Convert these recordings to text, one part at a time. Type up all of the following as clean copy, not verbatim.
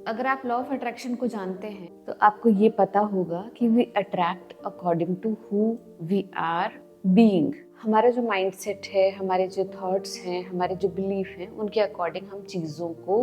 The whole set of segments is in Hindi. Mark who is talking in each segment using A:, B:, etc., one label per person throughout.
A: अगर आप लॉ ऑफ अट्रैक्शन को जानते हैं तो आपको ये पता होगा कि we attract according to who we are being. हमारा जो माइंडसेट है, हमारे जो थॉट्स हैं, हमारे जो बिलीफ हैं, उनके अकॉर्डिंग हम चीज़ों को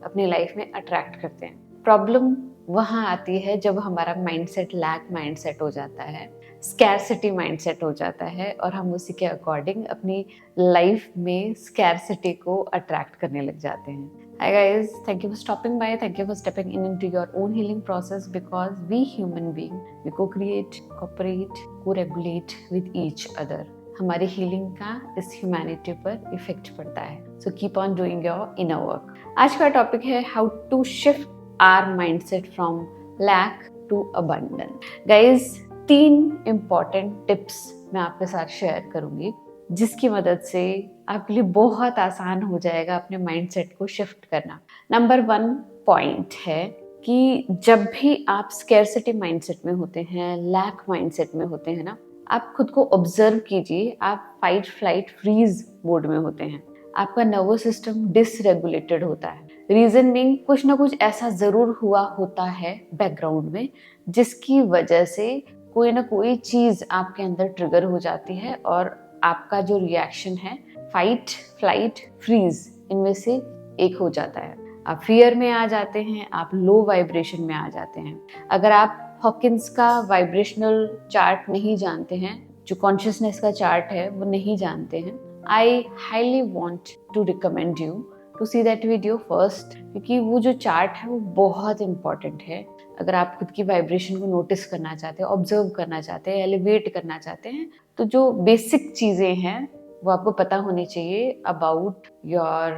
A: अपनी लाइफ में अट्रैक्ट करते हैं। प्रॉब्लम वहाँ आती है जब हमारा माइंडसेट लैक माइंडसेट हो जाता है, स्कैरसिटी माइंडसेट हो जाता है और हम उसी के अकॉर्डिंग अपनी लाइफ में स्कैरसिटी को अट्रैक्ट करने लग जाते हैं। Hi guys, thank you for stopping by. Thank you for stepping into your own healing process because we human beings, we co-create, cooperate, co-regulate with each other. हमारी healing का इस humanity पर इफेक्ट पड़ता है. So keep on doing your inner work. आज का टॉपिक है how to shift our mindset from lack to abundance. Guys, 3 important tips मैं आपके साथ शेयर करूंगी जिसकी मदद से आपके लिए बहुत आसान हो जाएगा अपने माइंडसेट को शिफ्ट करना। नंबर 1 पॉइंट है कि जब भी आप स्कैरसिटी माइंडसेट में होते हैं, लैक माइंडसेट में होते हैं ना, आप खुद को ऑब्जर्व कीजिए, आप फाइट फ्लाइट फ्रीज मोड में होते हैं। आपका नर्वस सिस्टम डिसरेगुलेटेड होता है। रीजन बीइंग कुछ ना कुछ ऐसा जरूर हुआ होता है बैकग्राउंड में जिसकी वजह से कोई ना कोई चीज आपके अंदर ट्रिगर हो जाती है और आपका जो रिएक्शन है फाइट फ्लाइट फ्रीज इनमें से एक हो जाता है। आप फियर में आ जाते हैं, आप लो वाइब्रेशन में आ जाते हैं। अगर आप हॉकिंस का वाइब्रेशनल चार्ट नहीं जानते हैं, जो कॉन्शियसनेस का चार्ट है वो नहीं जानते हैं, I highly want to recommend you to see that video first, क्योंकि वो जो चार्ट है वो बहुत इंपॉर्टेंट है। अगर आप खुद की वाइब्रेशन को नोटिस करना चाहते हैं, ऑब्जर्व करना चाहते हैं, एलिवेट करना चाहते हैं, तो जो बेसिक चीज़ें हैं वो आपको पता होनी चाहिए about your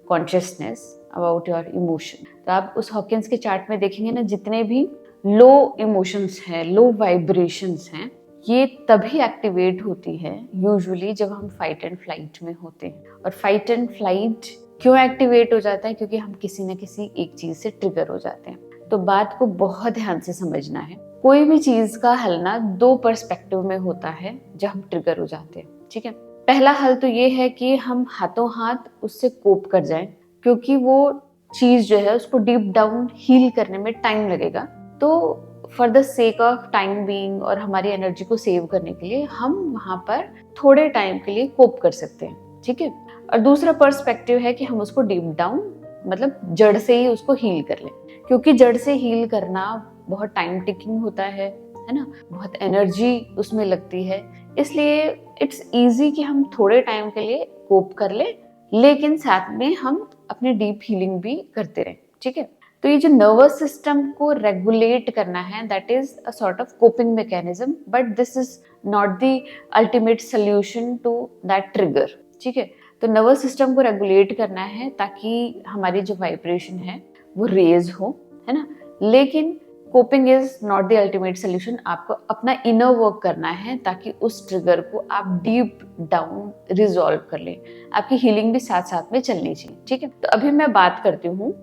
A: consciousness, about your emotion. तो आप उस हॉकिंस के चार्ट में देखेंगे ना, जितने भी लो इमोशंस हैं, लो वाइब्रेशंस हैं, ये तभी एक्टिवेट होती है यूजुअली जब हम फाइट एंड फ्लाइट में होते हैं। और फाइट एंड फ्लाइट क्यों एक्टिवेट हो जाता है? क्योंकि हम किसी न किसी एक चीज़ से ट्रिगर हो जाते हैं। तो बात को बहुत ध्यान से समझना है। कोई भी चीज का हल ना 2 पर्सपेक्टिव में होता है जब हम ट्रिगर हो जाते हैं, ठीक है। पहला हल तो ये है कि हम हाथों हाथ उससे कोप कर जाएं, क्योंकि वो चीज जो है उसको डीप डाउन हील करने में टाइम लगेगा। तो for the sake of time being और हमारी एनर्जी को सेव करने के लिए हम वहां पर थोड़े टाइम के लिए कोप कर सकते हैं, ठीक है। और दूसरा पर्सपेक्टिव है कि हम उसको डीप डाउन मतलब जड़ से ही उसको हील कर लें, क्योंकि जड़ से हील करना बहुत टाइम टेकिंग होता है ना, बहुत एनर्जी उसमें लगती है। इसलिए इट्स इजी कि हम थोड़े टाइम के लिए कोप कर ले, लेकिन साथ में हम अपनी डीप हीलिंग भी करते रहें, ठीक है। तो ये जो नर्वस सिस्टम को रेगुलेट करना है, that is a sort of coping mechanism, but this is not the ultimate solution to that trigger, ठीक है। तो नर्वस सिस्टम को रेगुलेट करना है ताकि हमारी जो वाइब्रेशन है वो रेज हो, है ना। लेकिन coping is not the ultimate solution. आपको अपना इनर वर्क करना है ताकि उस ट्रिगर को आप डीप डाउन रिजॉल्व कर लें। आपकी हीलिंग भी साथ साथ में चलनी चाहिए, ठीक है। तो अभी मैं बात करती हूँ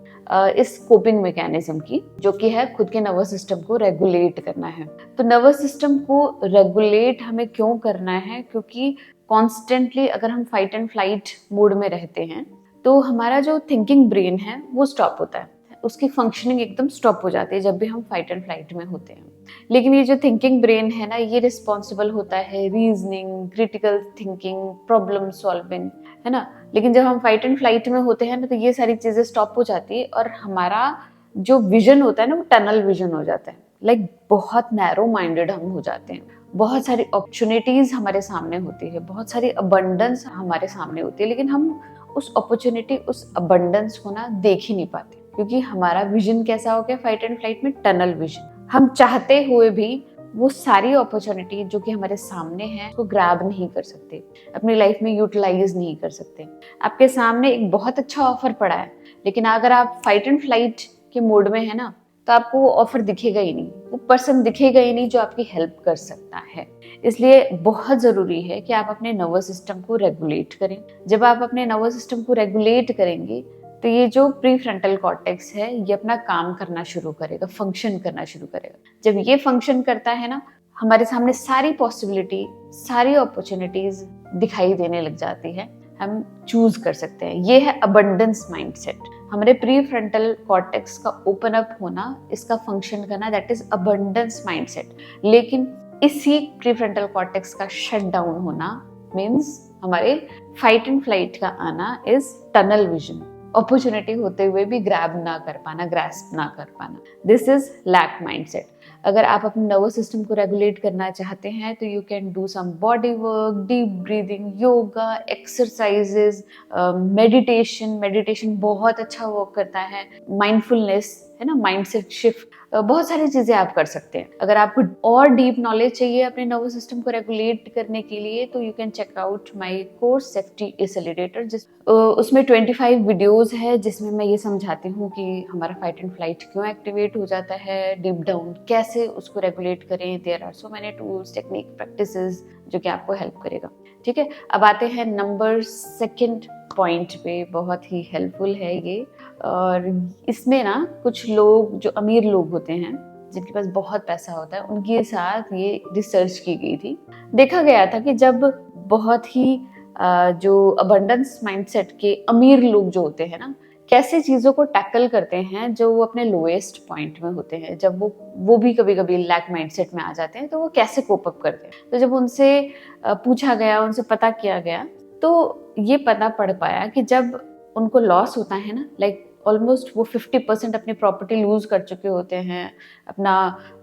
A: इस कोपिंग मैकेनिज्म की, जो कि है खुद के नर्वस सिस्टम को रेगुलेट करना है। तो नर्वस सिस्टम को रेगुलेट हमें क्यों करना है? क्योंकि कॉन्स्टेंटली अगर हम फाइट एंड फ्लाइट मोड में रहते हैं तो हमारा जो थिंकिंग ब्रेन है वो स्टॉप होता है, उसकी फंक्शनिंग एकदम स्टॉप हो जाती है जब भी हम फाइट एंड फ्लाइट में होते हैं। लेकिन ये जो थिंकिंग ब्रेन है ना, ये रिस्पॉन्सिबल होता है reasoning, critical thinking, problem solving, है ना। लेकिन जब हम फाइट एंड फ्लाइट में होते हैं ना, तो ये सारी चीजें स्टॉप हो जाती है और हमारा जो विजन होता है ना वो टनल विजन हो जाता है। लाइक बहुत नैरो माइंडेड हम हो जाते हैं। बहुत सारी अपॉर्चुनिटीज हमारे सामने होती है, बहुत सारी अबंडेंस हमारे सामने होती है, लेकिन हम उस अपॉर्चुनिटी, उस अबंडेंस को ना देख ही नहीं पाते, क्योंकि हमारा विजन कैसा हो गया फाइट एंड फ्लाइट में, टनल विजन। हम चाहते हुए भी वो सारी अपॉर्चुनिटी जो कि हमारे सामने है उसको ग्रैब नहीं कर सकते, अपनी लाइफ में यूटिलाइज नहीं कर सकते। आपके सामने एक बहुत अच्छा ऑफर पड़ा है, लेकिन अगर आप फाइट एंड फ्लाइट के मोड में है ना, तो आपको वो ऑफर दिखेगा ही नहीं, वो पर्सन दिखेगा ही नहीं जो आपकी हेल्प कर सकता है। इसलिए बहुत जरूरी है कि आप अपने नर्वस सिस्टम को रेगुलेट करें। जब आप अपने नर्वस सिस्टम को रेगुलेट करेंगे तो ये जो प्री फ्रंटल कॉर्टेक्स है ये अपना काम करना शुरू करेगा, फंक्शन करना शुरू करेगा। जब ये फंक्शन करता है ना, हमारे सामने सारी पॉसिबिलिटी, सारी अपॉर्चुनिटीज दिखाई देने लग जाती है। हम चूज कर सकते हैं। ये है अबंडेंस माइंडसेट। हमारे प्री फ्रंटल कॉर्टेक्स का ओपन अप होना, इसका फंक्शन करना, दैट इज अबंडेंस माइंडसेट। लेकिन इसी प्री फ्रंटल कॉर्टेक्स का शट डाउन होना मीन्स हमारे फाइट एंड फ्लाइट का आना इज टनल विजन। अपॉर्चुनिटी होते हुए भी ग्रैब ना कर पाना, ग्रैस्प ना कर पाना, दिस इज लैक माइंडसेट। अगर आप अपने नर्वस सिस्टम को रेगुलेट करना चाहते हैं तो you can do some body work, deep breathing, yoga, exercises, meditation बहुत अच्छा वर्क करता है, माइंडफुलनेस है ना, माइंडसेट शिफ्ट, बहुत सारी चीजें आप कर सकते हैं। अगर आपको और डीप नॉलेज चाहिए अपने नर्वस सिस्टम को रेगुलेट करने के लिए तो you can check out my course safety accelerator, उसमें 25 वीडियोस है जिसमें मैं ये समझाती हूँ कि हमारा फाइट एंड फ्लाइट क्यों एक्टिवेट हो जाता है, डीप डाउन कैसे उसको रेगुलेट करें। There are so many tools, technique, practices जो कि आपको हेल्प करेगा। ठीक है, अब आते हैं नंबर 2 पॉइंट पे, बहुत ही हेल्पफुल है ये। और इसमें ना कुछ लोग जो अमीर लोग होते हैं जिनके पास बहुत पैसा होता है उनके साथ ये रिसर्च की गई थी। देखा गया था कि जब बहुत ही जो अबंडेंस माइंडसेट के अमीर लोग जो होते हैं ना, कैसे चीजों को टैकल करते हैं जो वो अपने लोएस्ट पॉइंट में होते हैं, जब वो भी कभी कभी लैक माइंडसेट में आ जाते हैं तो वो कैसे कोप अप करते हैं। तो जब उनसे पूछा गया, उनसे पता किया गया तो ये पता पड़ पाया कि जब उनको लॉस होता है ना, लाइक ऑलमोस्ट वो 50% अपनी प्रॉपर्टी लूज कर चुके होते हैं, अपना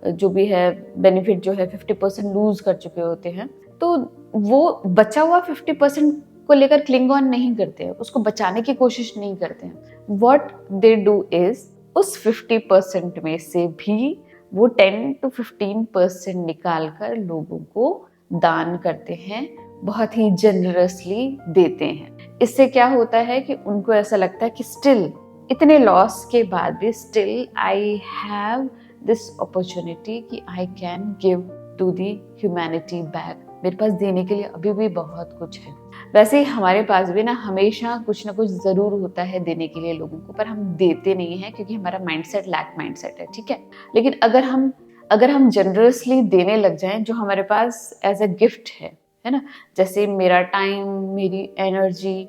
A: जो भी है बेनिफिट जो है 50% लूज कर चुके होते हैं, तो वो बचा हुआ 50% को लेकर क्लिंग ऑन नहीं करते हैं, उसको बचाने की कोशिश नहीं करते हैं। व्हाट दे डू इज उस 50% में से भी वो 10 to 15% निकाल कर लोगों को दान करते हैं, बहुत ही जनरसली देते हैं। इससे क्या होता है कि उनको ऐसा लगता है कि स्टिल इतने लॉस के बाद भी still I have this opportunity कि I can give to the humanity back, मेरे पास देने के लिए अभी भी बहुत कुछ है। वैसे ही हमारे पास भी ना हमेशा कुछ ना कुछ जरूर होता है देने के लिए लोगों को, पर हम देते नहीं हैं क्योंकि हमारा माइंडसेट लैक माइंडसेट है। ठीक है, लेकिन अगर हम जनरसली देने लग जाएं जो हमारे पास एज अ गिफ्ट है ना, जैसे मेरा टाइम, मेरी एनर्जी,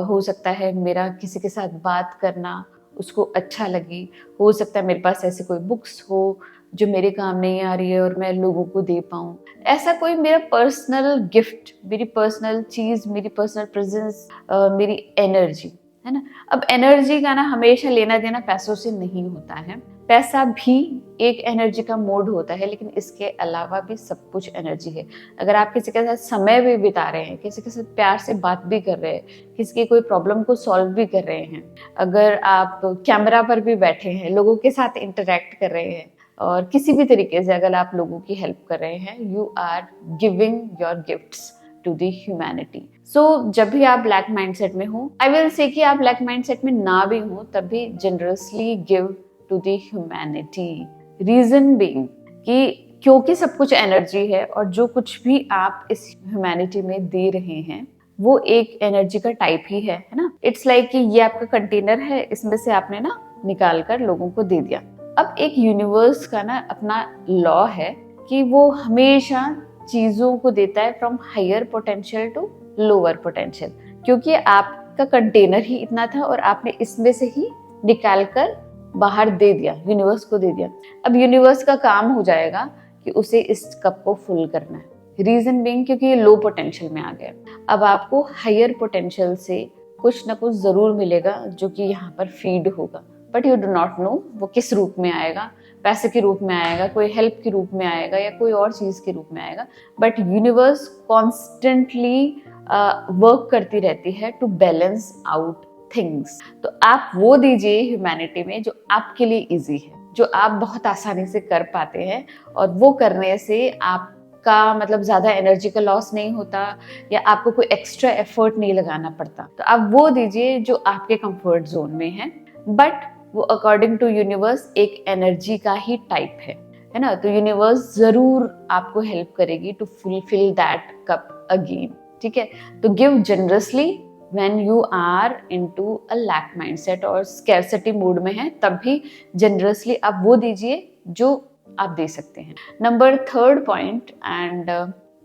A: हो सकता है मेरा किसी के साथ बात करना उसको अच्छा लगे, हो सकता है मेरे पास ऐसे कोई बुक्स हो जो मेरे काम नहीं आ रही है और मैं लोगों को दे पाऊँ, ऐसा कोई मेरा पर्सनल गिफ्ट, मेरी पर्सनल चीज़, मेरी पर्सनल प्रेजेंस, मेरी एनर्जी है ना। अब एनर्जी का ना हमेशा लेना देना पैसों से नहीं होता है, पैसा भी एक एनर्जी का मोड होता है, लेकिन इसके अलावा भी सब कुछ एनर्जी है। अगर आप किसी के साथ समय भी बिता रहे हैं, किसी के साथ प्यार से बात भी कर रहे हैं, किसी की कोई प्रॉब्लम को सॉल्व भी कर रहे हैं, अगर आप कैमरा पर भी बैठे हैं, लोगों के साथ इंटरेक्ट कर रहे हैं और किसी भी तरीके से अगर आप लोगों की हेल्प कर रहे हैं, you are giving your gifts to the humanity. So जब भी आप ब्लैक माइंडसेट में हो, आई विल से कि आप ब्लैक माइंडसेट में ना भी हो तब भी generously give to the humanity. Reason being कि क्योंकि सब कुछ एनर्जी है और जो कुछ भी आप इस ह्यूमैनिटी में दे रहे हैं वो एक एनर्जी का टाइप ही है ना। इट्स लाइक कि ये आपका कंटेनर है, इसमें से आपने ना निकाल कर लोगों को दे दिया। अब एक यूनिवर्स का ना अपना लॉ है कि वो हमेशा चीजों को देता है from higher potential to lower potential, क्योंकि आपका कंटेनर ही इतना था और आपने इसमें से ही निकाल कर बाहर दे दिया, यूनिवर्स को दे दिया। अब यूनिवर्स का काम हो जाएगा कि उसे इस कप को फुल करना है। रीजन बीइंग क्योंकि ये लो पोटेंशियल में आ गया। अब आपको हायर पोटेंशियल से कुछ ना कुछ जरूर मिलेगा जो कि यहाँ पर फीड होगा, but you do not know वो किस रूप में आएगा, पैसे के रूप में आएगा, कोई हेल्प के रूप में आएगा या कोई और चीज के रूप में आएगा। बट यूनिवर्स कॉन्स्टेंटली वर्क करती रहती है टू बैलेंस आउट थिंग्स। तो आप वो दीजिए ह्यूमैनिटी में जो आपके लिए इजी है, जो आप बहुत आसानी से कर पाते हैं, और वो करने से आपका मतलब ज्यादा एनर्जी का लॉस नहीं होता या आपको कोई एक्स्ट्रा एफर्ट नहीं लगाना पड़ता। तो आप वो दीजिए जो आपके कंफर्ट जोन में है, बट वो अकॉर्डिंग टू यूनिवर्स एक एनर्जी का ही टाइप है ना। तो यूनिवर्स जरूर आपको हेल्प करेगी to fulfil that cup again. ठीक है, तो give generously when you are into a lack mindset और scarcity mood में है, तब भी generously आप वो दीजिए जो आप दे सकते हैं। Number 3 point and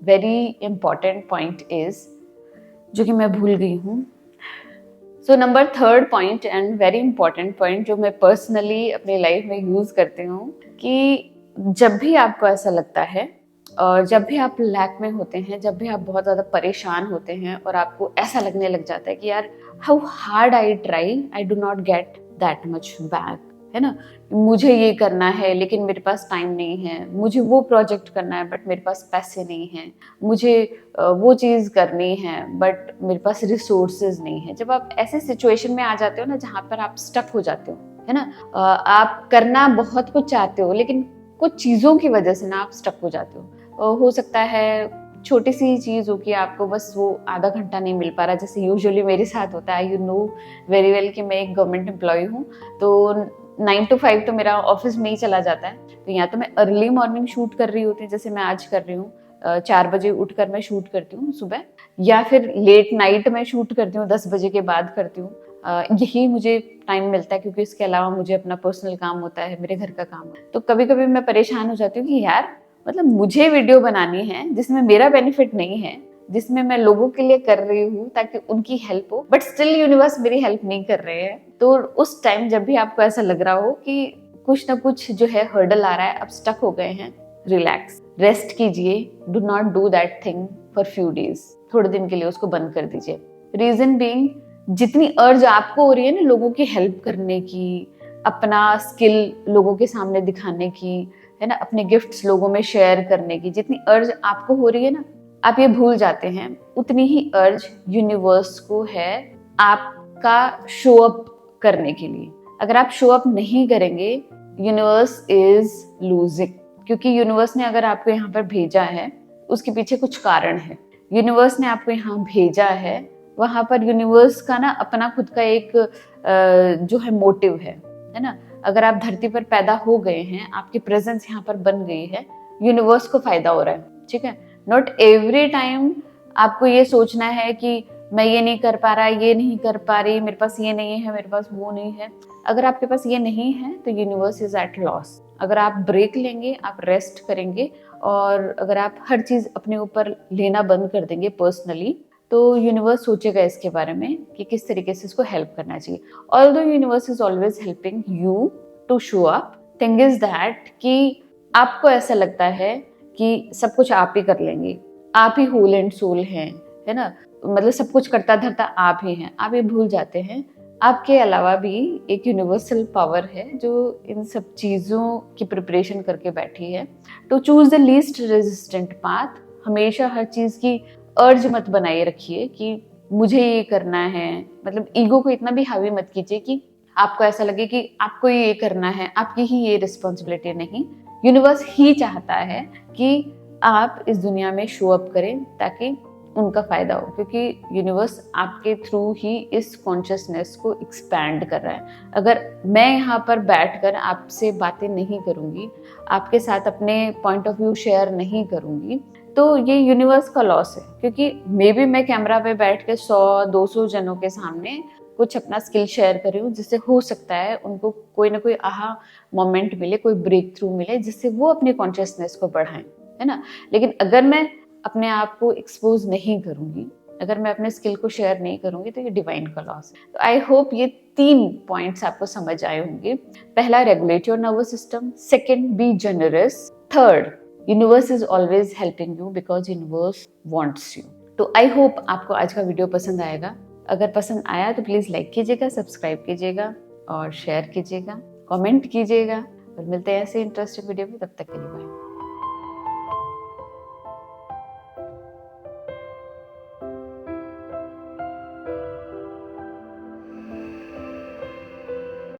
A: very important point is, जो कि मैं भूल गई हूँ, so number third point and very important point जो मैं पर्सनली अपनी लाइफ में यूज करती हूँ, कि जब भी आपको ऐसा लगता है और जब भी आप लैक में होते हैं, जब भी आप बहुत ज़्यादा परेशान होते हैं और आपको ऐसा लगने लग जाता है कि यार how hard I try, I do not get that much back, है ना, मुझे ये करना है लेकिन मेरे पास टाइम नहीं है, मुझे वो प्रोजेक्ट करना है बट मेरे पास पैसे नहीं हैं, मुझे वो चीज़ करनी है बट मेरे पास रिसोर्सेज नहीं है। जब आप ऐसे सिचुएशन में आ जाते हो ना जहाँ पर आप स्टक हो जाते हो, है ना, आप करना बहुत कुछ चाहते हो लेकिन कुछ चीज़ों की वजह से ना आप स्टक हो जाते हो सकता है छोटी सी चीज़ हो कि आपको बस वो आधा घंटा नहीं मिल पा रहा, जैसे यूजुअली मेरे साथ होता है। यू नो वेरी वेल कि मैं एक गवर्नमेंट एम्प्लॉय हूँ, तो 9 to 5 तो मेरा ऑफिस में ही चला जाता है। तो या तो मैं अर्ली मॉर्निंग शूट कर रही होती हूँ, जैसे मैं आज कर रही हूँ, 4 बजे उठकर मैं शूट करती हूँ सुबह, या फिर लेट नाइट में शूट करती हूँ, 10 बजे के बाद करती हूँ। यही मुझे टाइम मिलता है क्योंकि इसके अलावा मुझे अपना पर्सनल काम होता है, मेरे घर का काम है। तो कभी कभी मैं परेशान हो जाती हूँ कि यार मतलब मुझे वीडियो बनानी है जिसमें मेरा बेनिफिट नहीं है, जिसमें मैं लोगों के लिए कर रही हूँ ताकि उनकी हेल्प हो, बट स्टिल यूनिवर्स मेरी हेल्प नहीं कर रहे हैं। तो उस टाइम जब भी आपको ऐसा लग रहा हो कि कुछ ना कुछ जो है हर्डल आ रहा है, आप स्टक हो गए हैं, रिलैक्स, रेस्ट कीजिए, do not do that thing for few days, थोड़े दिन के लिए उसको बंद कर दीजिए। रीजन बीइंग, जितनी अर्ज आपको हो रही है ना लोगों की हेल्प करने की, अपना स्किल लोगों के सामने दिखाने की, है ना, अपने गिफ्ट्स लोगों में शेयर करने की, जितनी अर्ज आपको हो रही है ना, आप ये भूल जाते हैं उतनी ही अर्ज यूनिवर्स को है आपका शो अप करने के लिए। अगर आप शो अप नहीं करेंगे, यूनिवर्स इज लूजिंग, क्योंकि यूनिवर्स ने अगर आपको यहाँ पर भेजा है उसके पीछे कुछ कारण है। यूनिवर्स ने आपको यहाँ भेजा है, वहां पर यूनिवर्स का ना अपना खुद का एक जो है मोटिव है ना। अगर आप धरती पर पैदा हो गए हैं, आपकी प्रेजेंस यहाँ पर बन गई है, यूनिवर्स को फायदा हो रहा है, ठीक है। नॉट एवरी टाइम आपको ये सोचना है कि मैं ये नहीं कर पा रहा, ये नहीं कर पा रही, मेरे पास ये नहीं है, मेरे पास वो नहीं है। अगर आपके पास ये नहीं है तो यूनिवर्स इज एट लॉस। अगर आप ब्रेक लेंगे, आप रेस्ट करेंगे और अगर आप हर चीज अपने ऊपर लेना बंद कर देंगे पर्सनली, तो यूनिवर्स सोचेगा इसके बारे में कि किस तरीके से इसको हेल्प करना चाहिए। Although universe is always helping you to show up, thing is that कि आपको ऐसा लगता है कि सब कुछ आप ही कर लेंगे, आप ही होल एंड सोल हैं, है ना, मतलब सब कुछ करता धरता आप ही हैं। आप ये भूल जाते हैं आपके अलावा भी एक यूनिवर्सल पावर है जो इन सब चीज़ों की प्रिपरेशन करके बैठी है। To choose the least resistant path. हमेशा हर चीज़ की अर्ज मत बनाए रखिए कि मुझे ये करना है, मतलब ईगो को इतना भी हावी मत कीजिए कि आपको ऐसा लगे कि आपको ये करना है, आपकी ही ये रिस्पॉन्सिबिलिटी। नहीं, यूनिवर्स ही चाहता है कि आप इस दुनिया में शो अप करें ताकि उनका फायदा हो, क्योंकि यूनिवर्स आपके थ्रू ही इस कॉन्शियसनेस को एक्सपैंड कर रहा है। अगर मैं यहाँ पर बैठकर आपसे बातें नहीं करूँगी, आपके साथ अपने पॉइंट ऑफ व्यू शेयर नहीं करूँगी, तो ये यूनिवर्स का लॉस है। क्योंकि मे बी मैं कैमरा पे बैठ के 100-200 जनों के सामने कुछ अपना स्किल शेयर कर रही हूँ, जिससे हो सकता है उनको कोई ना कोई आहा मोमेंट मिले, कोई ब्रेक थ्रू मिले, जिससे वो अपने कॉन्शियसनेस को बढ़ाएं, है ना। लेकिन अगर मैं अपने आप को एक्सपोज नहीं करूंगी, अगर मैं अपने स्किल को शेयर नहीं करूंगी, तो ये डिवाइन का लॉस है। तो आई होप ये 3 पॉइंट्स आपको समझ आए होंगे। पहला, regulate your nervous system. Second, B generous. Third, universe is always helping you because universe wants you. तो आई होप आपको आज का वीडियो पसंद आएगा। अगर पसंद आया तो प्लीज लाइक कीजिएगा, सब्सक्राइब कीजिएगा और शेयर कीजिएगा, कमेंट कीजिएगा। और मिलते हैं ऐसे इंटरेस्टिंग वीडियो में, तब तक के लिए बाय।